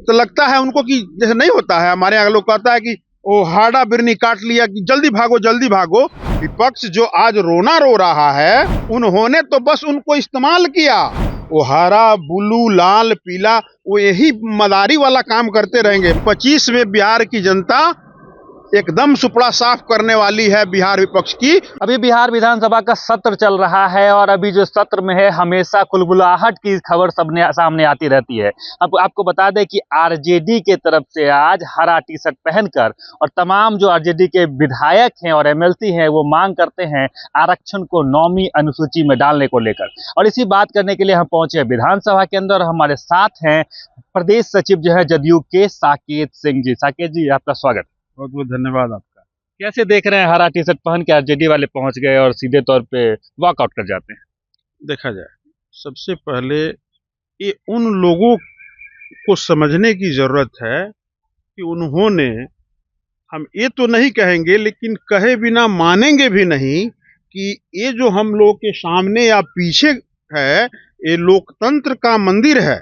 तो लगता है उनको कि जैसे नहीं होता है, हमारे यहाँ लोग कहता है कि ओ हाड़ा बिरनी काट लिया कि जल्दी भागो जल्दी भागो। विपक्ष जो आज रोना रो रहा है, उन्होंने तो बस उनको इस्तेमाल किया। वो हरा ब्लू लाल पीला, वो यही मदारी वाला काम करते रहेंगे। 25 में बिहार की जनता एकदम सुपड़ा साफ करने वाली है बिहार विपक्ष की। अभी बिहार विधानसभा का सत्र चल रहा है और अभी जो सत्र में है हमेशा कुलबुलाहट की खबर सामने आती रहती है। अब आपको बता दें कि आरजेडी के तरफ से आज हरा टी शर्ट पहनकर और तमाम जो आरजेडी के विधायक हैं और एमएलसी हैं वो मांग करते हैं आरक्षण को 9वीं अनुसूची में डालने को लेकर। और इसी बात करने के लिए हम पहुंचे विधानसभा के अंदर। हमारे साथ हैं प्रदेश सचिव जो है जदयू के साकेत सिंह जी। साकेत जी, आपका स्वागत। बहुत बहुत धन्यवाद आपका। कैसे देख रहे हैं हरा टी शर्ट पहन के आरजेडी वाले पहुंच गए और सीधे तौर पे वॉकआउट कर जाते हैं? देखा जाए, सबसे पहले ये उन लोगों को समझने की जरूरत है कि उन्होंने, हम ये तो नहीं कहेंगे लेकिन कहे बिना मानेंगे भी नहीं कि ये जो हम लोग के सामने या पीछे है ये लोकतंत्र का मंदिर है।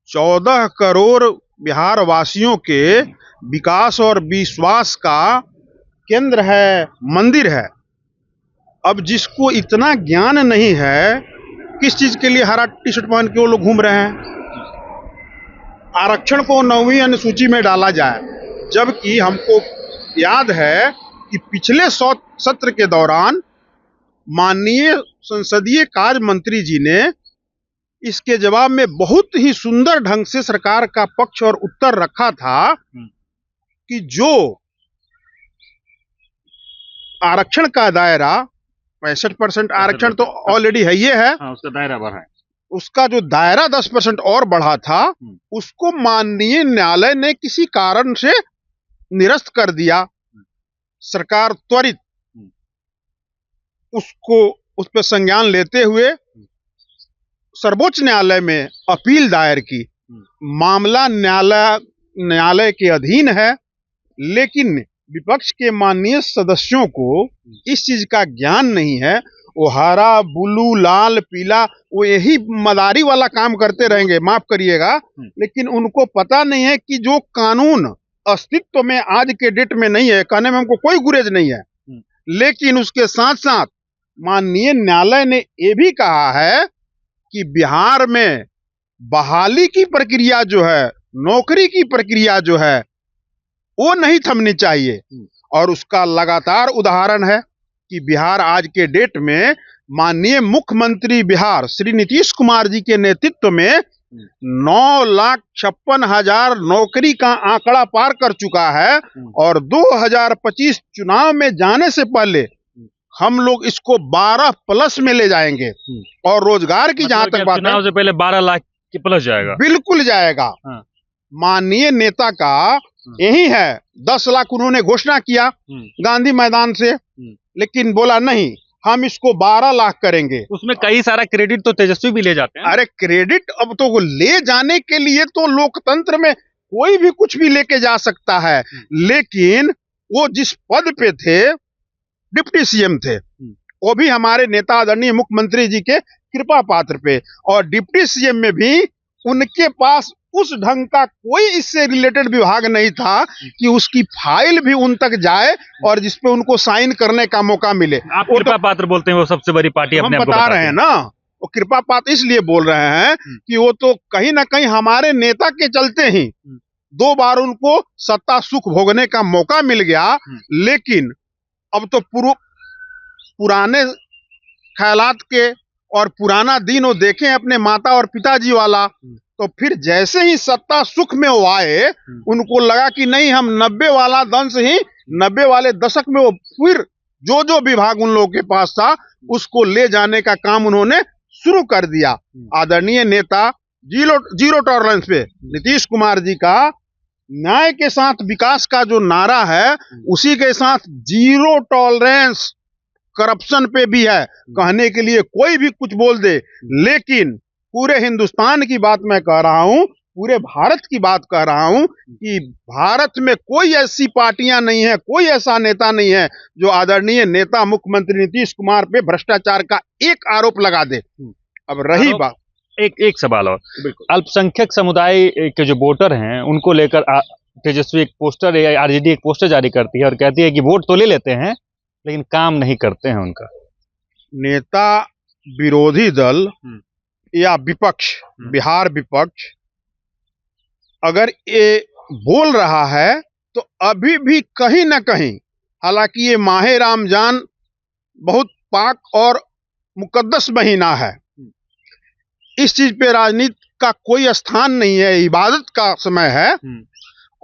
14 करोड़ बिहार वासियों के विकास और विश्वास का केंद्र है, मंदिर है। अब जिसको इतना ज्ञान नहीं है, किस चीज के लिए हरा टी शर्ट पहन के वो लोग घूम रहे हैं? आरक्षण को 9वीं अनुसूची में डाला जाए, जबकि हमको याद है कि पिछले सत्र के दौरान माननीय संसदीय कार्य मंत्री जी ने इसके जवाब में बहुत ही सुंदर ढंग से सरकार का पक्ष और उत्तर रखा था कि जो आरक्षण का दायरा 65% आरक्षण तो ऑलरेडी है, ये है, उसका दायरा बढ़ा है, उसका जो दायरा 10% और बढ़ा था उसको माननीय न्यायालय ने किसी कारण से निरस्त कर दिया। सरकार त्वरित उसको उस पर संज्ञान लेते हुए सर्वोच्च न्यायालय में अपील दायर की। मामला न्यायालय के अधीन है, लेकिन विपक्ष के माननीय सदस्यों को इस चीज का ज्ञान नहीं है। वो हरा ब्लू लाल पीला, वो यही मदारी वाला काम करते रहेंगे, माफ करिएगा, लेकिन उनको पता नहीं है कि जो कानून अस्तित्व में आज के डेट में नहीं है, कहने में हमको कोई गुरेज नहीं है, लेकिन उसके साथ साथ माननीय न्यायालय ने ये भी कहा है कि बिहार में बहाली की प्रक्रिया जो है, नौकरी की प्रक्रिया जो है, वो नहीं थमनी चाहिए। और उसका लगातार उदाहरण है कि बिहार आज के डेट में माननीय मुख्यमंत्री बिहार श्री नीतीश कुमार जी के नेतृत्व में 9,56,000 नौकरी का आंकड़ा पार कर चुका है। और 2025 चुनाव में जाने से पहले हम लोग इसको 12+ में ले जाएंगे। और रोजगार की जहां तक बात है, चुनाव से पहले 12 लाख के प्लस जाएगा, बिल्कुल जाएगा। माननीय नेता का यही है, 10 लाख उन्होंने घोषणा किया गांधी मैदान से, लेकिन बोला नहीं, हम इसको 12 लाख करेंगे। उसमें कई सारा क्रेडिट तो तेजस्वी भी ले जाते हैं। अरे क्रेडिट अब तो ले जाने के लिए तो लोकतंत्र में कोई भी कुछ भी लेके जा सकता है, लेकिन वो जिस पद पे थे, डिप्टी सीएम थे, वो भी हमारे नेता आदरणीय मुख्यमंत्री जी के कृपा पात्र पे, और डिप्टी सीएम में भी उनके पास उस ढंग का कोई इससे रिलेटेड विभाग नहीं था कि उसकी फाइल भी उन तक जाए और जिसपे उनको साइन करने का मौका मिले। आप कृपा पात्र बोलते हैं, वो सबसे बड़ी पार्टी हम बता रहे हैं ना, वो कृपा पात्र इसलिए बोल रहे हैं कि वो तो कहीं ना कहीं हमारे नेता के चलते ही 2 बार उनको सत्ता सुख भोगने का मौका मिल गया। लेकिन अब तो पुराने ख्यालात के और पुराना दिन वो देखें अपने माता और पिताजी वाला, तो फिर जैसे ही सत्ता सुख में वो आए, उनको लगा कि नहीं, हम 90 वाला दंश ही 90 वाले दशक में वो फिर जो विभाग उन लोगों के पास था उसको ले जाने का काम उन्होंने शुरू कर दिया। आदरणीय नेता जीरो टॉलरेंस पे नीतीश कुमार जी का न्याय के साथ विकास का जो नारा है, उसी के साथ जीरो टॉलरेंस करप्शन पे भी है। कहने के लिए कोई भी कुछ बोल दे, लेकिन पूरे हिंदुस्तान की बात मैं कह रहा हूं, पूरे भारत की बात कह रहा हूं कि भारत में कोई ऐसी पार्टियां नहीं है, कोई ऐसा नेता नहीं है जो आदरणीय नेता मुख्यमंत्री नीतीश कुमार पे भ्रष्टाचार का एक आरोप लगा दे। अब रही बात, एक सवाल और, बिल्कुल। अल्पसंख्यक समुदाय के जो वोटर हैं उनको लेकर तेजस्वी एक पोस्टर या आरजेडी एक पोस्टर जारी करती है और कहती है कि वोट तो ले लेते हैं लेकिन काम नहीं करते हैं उनका। नेता विरोधी दल या विपक्ष, बिहार विपक्ष अगर ये बोल रहा है तो अभी भी कहीं ना कहीं, हालांकि ये माहे रमजान बहुत पाक और मुकद्दस महीना है, इस चीज पे राजनीति का कोई स्थान नहीं है, इबादत का समय है।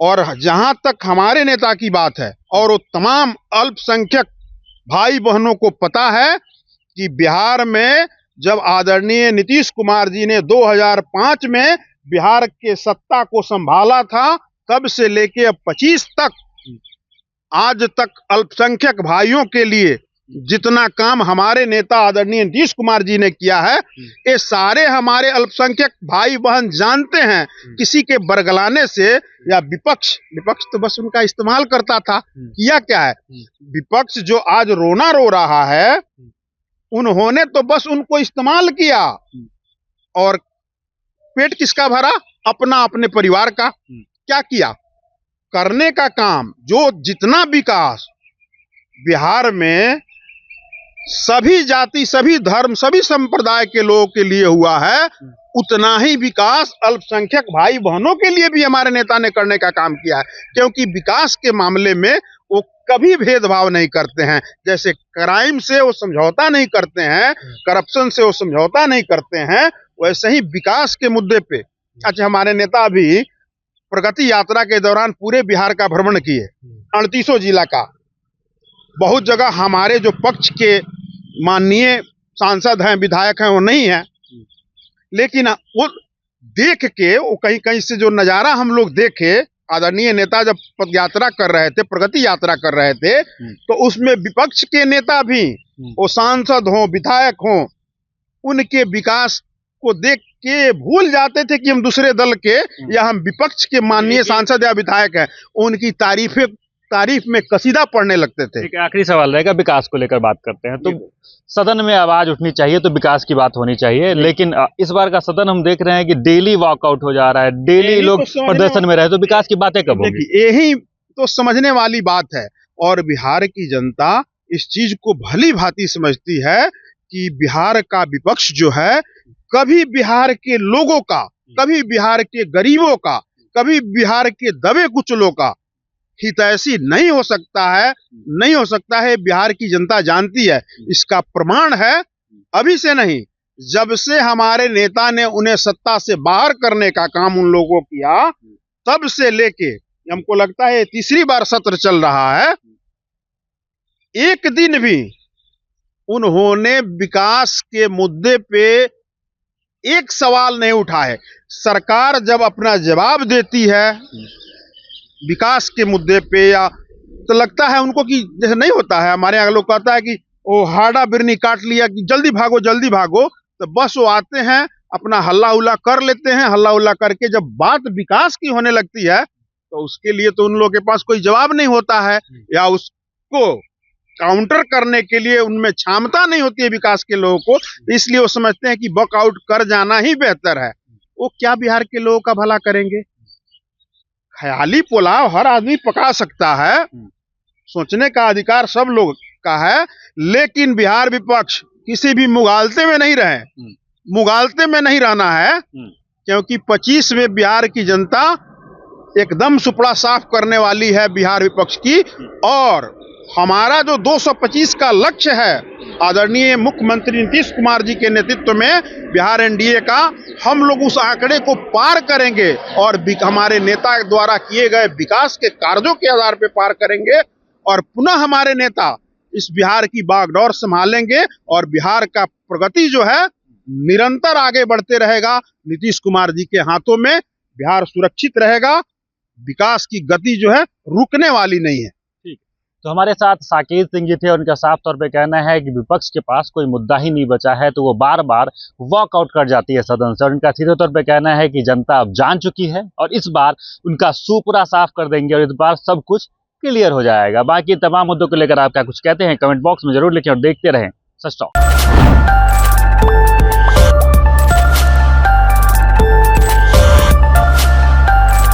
और जहां तक हमारे नेता की बात है और वो तमाम अल्पसंख्यक भाई बहनों को पता है कि बिहार में जब आदरणीय नीतीश कुमार जी ने 2005 में बिहार के सत्ता को संभाला था, तब से लेके अब 25 तक आज तक अल्पसंख्यक भाइयों के लिए जितना काम हमारे नेता आदरणीय नीतीश कुमार जी ने किया है, ये सारे हमारे अल्पसंख्यक भाई बहन जानते हैं। किसी के बरगलाने से या विपक्ष तो बस उनका इस्तेमाल करता था, किया क्या है? विपक्ष जो आज रोना रो रहा है, उन्होंने तो बस उनको इस्तेमाल किया और पेट किसका भरा? अपना, अपने परिवार का। क्या किया? करने का काम जो जितना विकास बिहार में सभी जाति, सभी धर्म, सभी संप्रदाय के लोगों के लिए हुआ है, उतना ही विकास अल्पसंख्यक भाई बहनों के लिए भी हमारे नेता ने करने का काम किया है। क्योंकि विकास के मामले में वो कभी भेदभाव नहीं करते हैं। जैसे क्राइम से वो समझौता नहीं करते हैं, करप्शन से वो समझौता नहीं करते हैं, वैसे ही विकास के मुद्दे पे अच्छा हमारे नेता अभी प्रगति यात्रा के दौरान पूरे बिहार का भ्रमण किए, 38 जिला का। बहुत जगह हमारे जो पक्ष के माननीय सांसद हैं, विधायक हैं, वो नहीं है, लेकिन वो देख के, वो कहीं कहीं से जो नजारा हम लोग देखे, आदरणीय नेता जब पद यात्रा कर रहे थे, प्रगति यात्रा कर रहे थे, तो उसमें विपक्ष के नेता भी, वो सांसद हों, विधायक हों, उनके विकास को देख के भूल जाते थे कि हम दूसरे दल के या हम विपक्ष के माननीय सांसद या विधायक हैं, उनकी तारीफ में कसीदा पढ़ने लगते थे। एक आखिरी सवाल रहेगा, विकास को लेकर बात करते हैं। तो सदन में आवाज उठनी चाहिए, तो विकास की बात होनी चाहिए, लेकिन इस बार का सदन हम देख रहे हैं कि डेली वॉकआउट हो जा रहा है, डेली लोग प्रदर्शन में रहे, तो विकास की बातें कब होंगी? यही तो समझने वाली बात है। और बिहार की जनता इस चीज को भली भांति समझती है कि बिहार का विपक्ष जो है, कभी बिहार के लोगों का, कभी बिहार के गरीबों का, कभी बिहार के दबे कुचलों का हितैषी नहीं हो सकता है, नहीं हो सकता है। बिहार की जनता जानती है। इसका प्रमाण है, अभी से नहीं, जब से हमारे नेता ने उन्हें सत्ता से बाहर करने का काम उन लोगों किया, तब से लेके हमको लगता है तीसरी बार सत्र चल रहा है, एक दिन भी उन्होंने विकास के मुद्दे पे एक सवाल नहीं उठाए। सरकार जब अपना जवाब देती है विकास के मुद्दे पे, या तो लगता है उनको कि जैसे नहीं होता है, हमारे यहाँ लोग कहता है कि वो हाड़ा बिरनी काट लिया कि जल्दी भागो जल्दी भागो, तो बस वो आते हैं, अपना हल्ला उल्ला कर लेते हैं। हल्ला उल्ला करके जब बात विकास की होने लगती है, तो उसके लिए तो उन लोगों के पास कोई जवाब नहीं होता है, या उसको काउंटर करने के लिए उनमें क्षमता नहीं होती है विकास के लोगों को। इसलिए वो समझते हैं कि वॉकआउट कर जाना ही बेहतर है। वो क्या बिहार के लोगों का भला करेंगे? ख्याली पुलाव हर आदमी पका सकता है, सोचने का अधिकार सब लोग का है, लेकिन बिहार विपक्ष किसी भी मुगालते में नहीं रहे, मुगालते में नहीं रहना है। क्योंकि 25 में बिहार की जनता एकदम सुपड़ा साफ करने वाली है बिहार विपक्ष की। और हमारा जो 225 का लक्ष्य है आदरणीय मुख्यमंत्री नीतीश कुमार जी के नेतृत्व में बिहार एनडीए का, हम लोग उस आंकड़े को पार करेंगे और हमारे नेता द्वारा किए गए विकास के कार्यों के आधार पर पार करेंगे। और पुनः हमारे नेता इस बिहार की बागडोर संभालेंगे और बिहार का प्रगति जो है निरंतर आगे बढ़ते रहेगा। नीतीश कुमार जी के हाथों में बिहार सुरक्षित रहेगा, विकास की गति जो है रुकने वाली नहीं है। तो हमारे साथ साकेत सिंह जी थे, उनका साफ तौर पे कहना है कि विपक्ष के पास कोई मुद्दा ही नहीं बचा है, तो वो बार बार वॉकआउट कर जाती है सदन से। और उनका सीधे तौर पे कहना है कि जनता अब जान चुकी है और इस बार उनका सुपड़ा साफ कर देंगे और इस बार सब कुछ क्लियर हो जाएगा। बाकी तमाम मुद्दों को लेकर आप क्या कुछ कहते हैं, कमेंट बॉक्स में जरूर लिखें और देखते रहें सच टॉक।